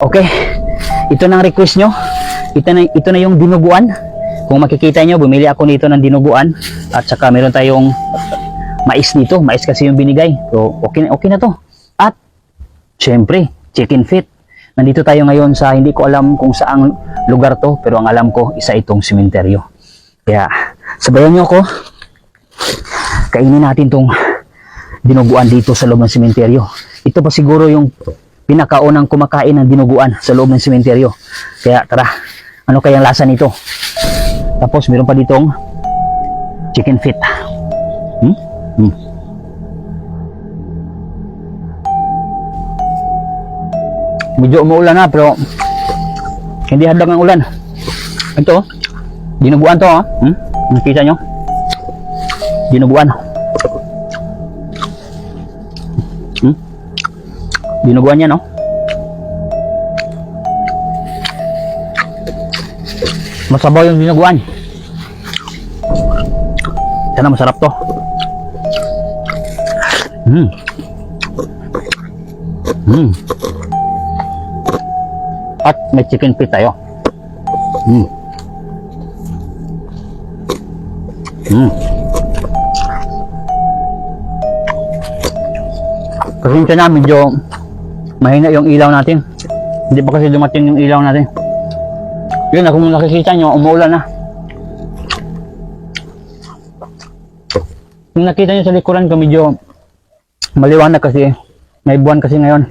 Okay, ito na ang request nyo. Ito na yung dinuguan. Kung makikita nyo, bumili ako nito ng dinuguan. At saka meron tayong mais nito. Mais kasi yung binigay. So, okay na to. At, syempre, chicken feet. Nandito tayo ngayon sa, hindi ko alam kung saang lugar to, pero ang alam ko, isa itong sementeryo. Kaya, sabayan nyo ako. Kainin natin tong dinuguan dito sa loob ng sementeryo. Ito pa siguro yung pinakaunang kumakain ng dinuguan sa loob ng sementeryo. Kaya tara, ano kayang lasa nito? Tapos meron pa ditong chicken feet. Medyo umuulan na pero hindi hadlang ang ulan. Ito, dinuguan to. Nakita nyo? Dinuguan. Dinuguan niya, no? Masabaw yung dinuguan. Sana masarap to. At may chicken feet tayo. Pasensya na, medyo mahina yung ilaw natin. Hindi pa kasi dumating yung ilaw natin. Yun na, kung nakikita nyo, umuulan na. Kung nakita nyo sa likuran ko, medyo maliwanag kasi. May buwan kasi ngayon.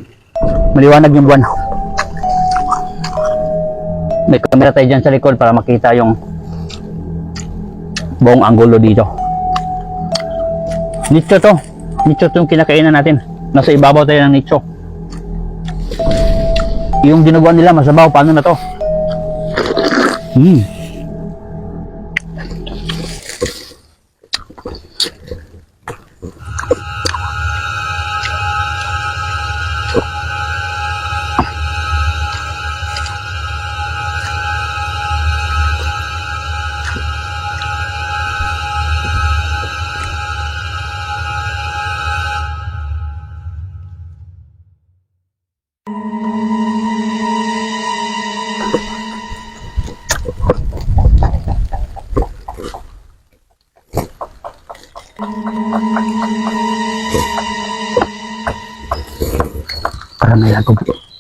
Maliwanag yung buwan. May camera tayo dyan sa likod para makita yung buong anggulo dito. Nicho to. Nicho to yung kinakainan natin. Nasa ibabaw tayo ng nicho. Yung dinuguan nila masabaw, paano na to?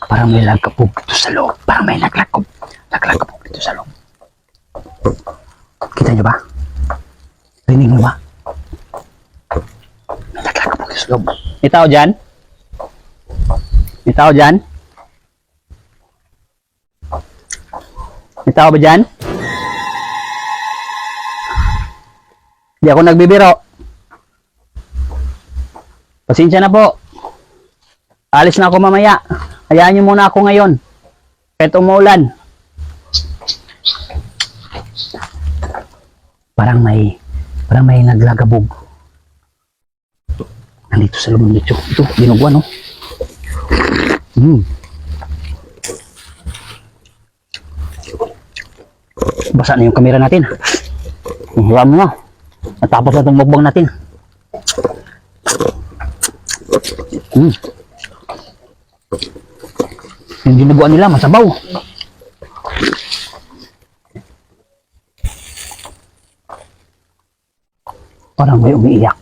Parang may lagkapog dito sa loob. Parang may naglakapog dito sa loob. Kita nyo ba? Rinig nyo ba? May naglakapog dito sa loob. May tao dyan? May tao dyan? May tao ba dyan? Hindi ako nagbibiro. Pasensya na po. Alis na ako mamaya. Hayaan nyo muna ako ngayon. Kahit umuulan. Parang may naglagabog. Nandito sa loob ng nicho. Ito, dinuguan, no? Basa na yung kamera natin. Hayaan mo na. Natapos na itong mukbang natin. Yung dinuguan nila masabaw. Parang may umiiyak.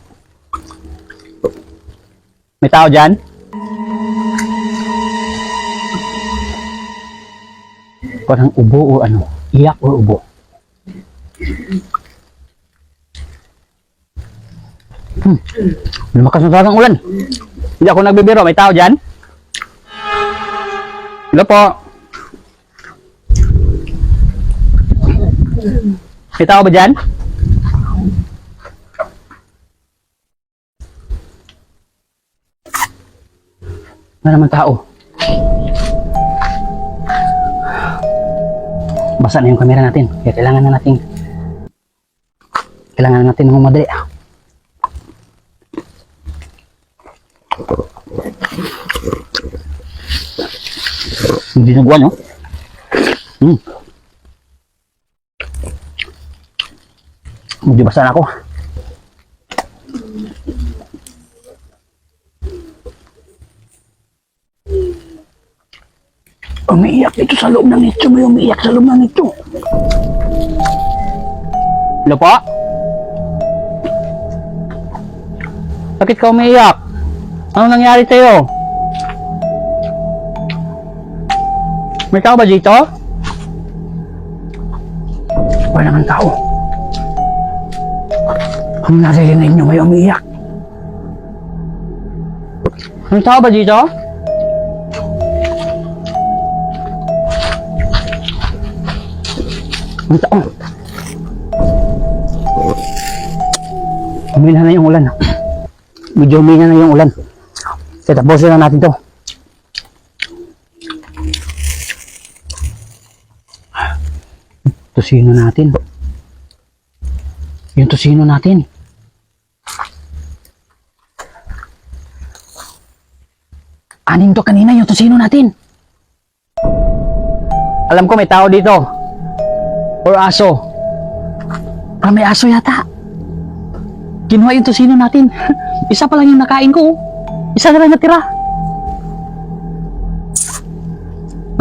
May tao dyan? Parang ubo o ano? Iyak o ubo? Lumakas na talagang ulan. Hindi ako nagbibiro. May tao dyan? Hello po. May tao ba dyan? Wala naman tao. Basa na yung kamera natin. Kaya kailangan na natin humadali. Hindi nagwa, no? Medyo basa na ako. umiiyak dito sa loob ng nicho. May umiiyak sa loob ng nicho. Hello po? Bakit ka umiiyak? Anong nangyari sa'yo? May tao ba dito? Wala nang tao. Ang naririnig nyo may umiiyak. May tao ba dito? May tao. Humina na yung ulan. Medyo humina na yung ulan. Kaya tapusin na natin to. Tosino natin. Yung tosino natin. Anim to kanina yung tosino natin. Alam ko may tao dito. Or aso. May aso yata. Kinuha yung tosino natin. Isa pa lang yung nakain ko. Isa na lang natira.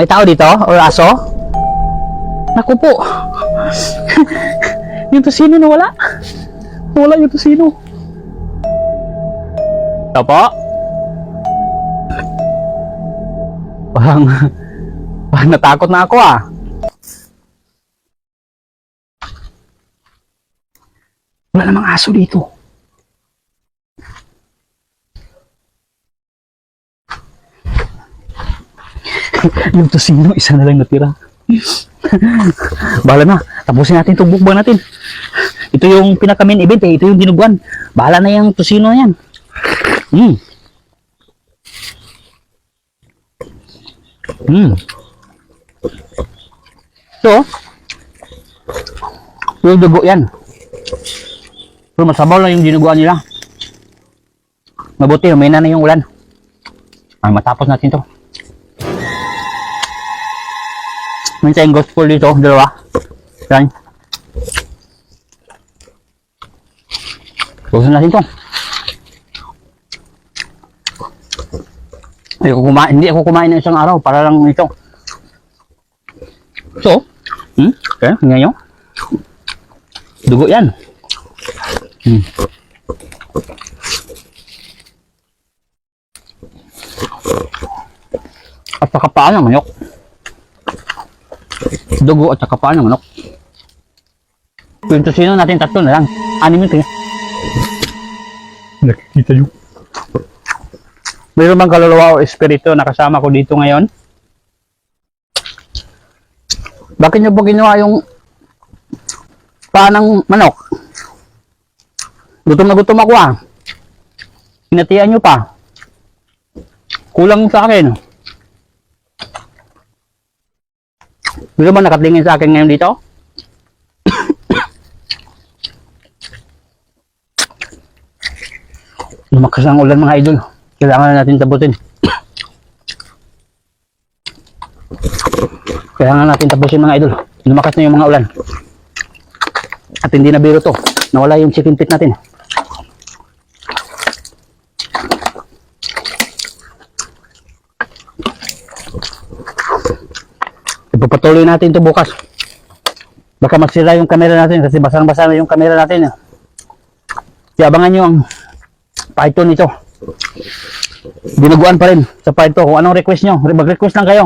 May tao dito? Or aso? Naku po. Yung tosino na wala. Wala yung tosino. Ito po? Parang natakot na ako ah. Wala namang aso dito. Yung tosino, isa na lang natira. Bahala na, tapusin natin itong mukbang natin. Ito yung pinaka-main event eh, ito yung dinuguan. Bahala na yung tosino na yan. So, yung dugo yan. Pero masabaw lang yung dinuguan nila. Mabuti, humina na yung ulan. Matapos natin to. May tayong gospel dito, dalawa. Yan. Bukasan natin to. Hindi ako kumain ng isang araw para lang ito. So, okay, ngayon. Dugo yan. At saka paa ng manok. Dugo at saka paa ng manok. Yung tosino natin, tatlo na lang. 6 minutes. Nakikita nyo. Mayroon bang kaluluwa o espiritu na kasama ko dito ngayon? Bakit nyo po ginawa yung paa ng manok? Gutom na gutom ako ah. Hinatian nyo pa. Kulang sa akin. Gusto ba nakatingin sa akin ngayon dito? Lumakas ang ulan mga idol. Kailangan na natin tapusin. Kailangan natin tapusin mga idol. Lumakas na yung mga ulan. At hindi na biro to. Nawala yung chicken feet natin. Ipapatuloy natin to bukas. Baka masira yung camera natin kasi basang-basa na yung camera natin. Kaya abangan nyo ang python nito. Dinuguan pa rin sa python. Kung anong request nyo, mag-request lang kayo.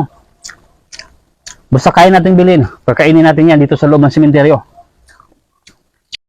Basta kaya natin bilhin. Pagkainin natin yan dito sa loob ng sementeryo.